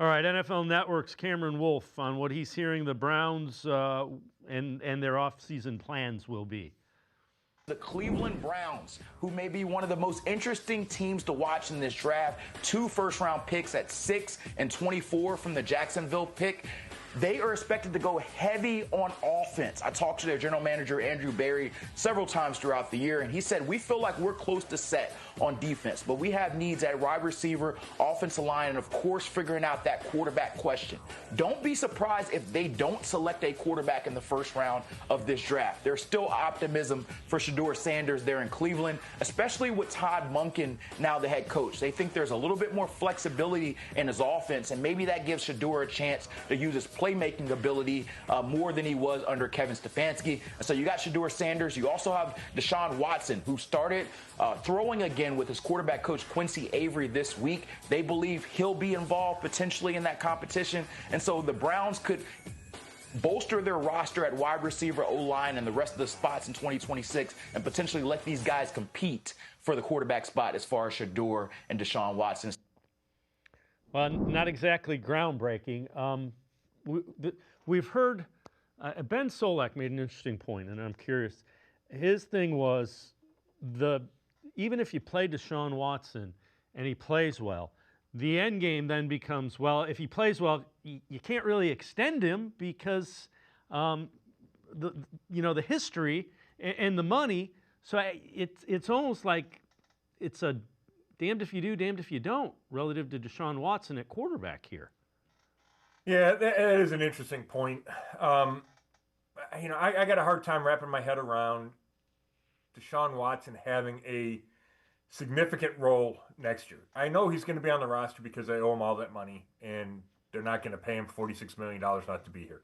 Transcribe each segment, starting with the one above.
All right, NFL Network's Cameron Wolfe on what he's hearing the Browns and their offseason plans will be. The Cleveland Browns, who may be one of the most interesting teams to watch in this draft, 2 first-round picks at 6 and 24 from the Jacksonville pick. They are expected to go heavy on offense. I talked to their general manager, Andrew Berry, several times throughout the year, and he said, we feel like we're close to set on defense, but we have needs at wide receiver, offensive line, and of course, figuring out that quarterback question. Don't be surprised if they don't select a quarterback in the first round of this draft. There's still optimism for Shedeur Sanders there in Cleveland, especially with Todd Monken now the head coach. They think there's a little bit more flexibility in his offense, and maybe that gives Shedeur a chance to use his playmaking ability more than he was under Kevin Stefanski. And so you got Shedeur Sanders. You also have Deshaun Watson, who started throwing again with his quarterback coach Quincy Avery this week. They believe he'll be involved potentially in that competition. And so the Browns could bolster their roster at wide receiver, O-line, and the rest of the spots in 2026 and potentially let these guys compete for the quarterback spot as far as Shedeur and Deshaun Watson. Well, not exactly groundbreaking. We've heard Ben Solak made an interesting point, and I'm curious. His thing was even if you play Deshaun Watson and he plays well, the end game then becomes, well, if he plays well, you can't really extend him because the history and the money. So it's almost like it's a damned if you do, damned if you don't relative to Deshaun Watson at quarterback here. Yeah, that is an interesting point. I got a hard time wrapping my head around Deshaun Watson having a significant role next year. I know he's going to be on the roster because they owe him all that money, and they're not going to pay him $46 million not to be here.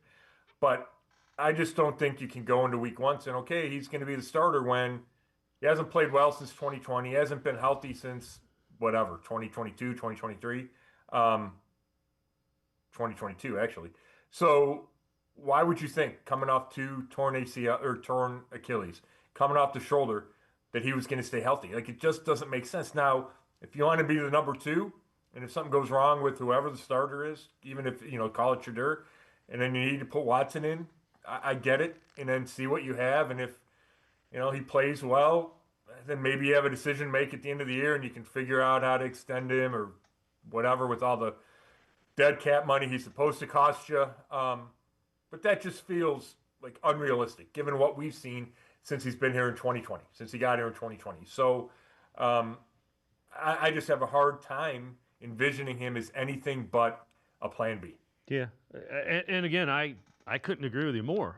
But I just don't think you can go into week one saying, okay, he's going to be the starter when he hasn't played well since 2020. He hasn't been healthy since, 2022, 2023. 2022, actually. So why would you think, coming off 2 torn ACL or torn Achilles, coming off the shoulder, that he was going to stay healthy? Like, it just doesn't make sense. Now, if you want to be the number 2, and if something goes wrong with whoever the starter is, even if, call it Shedeur, and then you need to put Watson in, I get it, and then see what you have. And if, he plays well, then maybe you have a decision to make at the end of the year, and you can figure out how to extend him or whatever with all the dead cap money he's supposed to cost you. But that just feels like unrealistic, given what we've seen since he's been here in 2020, since he got here in 2020. So I just have a hard time envisioning him as anything but a plan B. Yeah. And again, I couldn't agree with you more.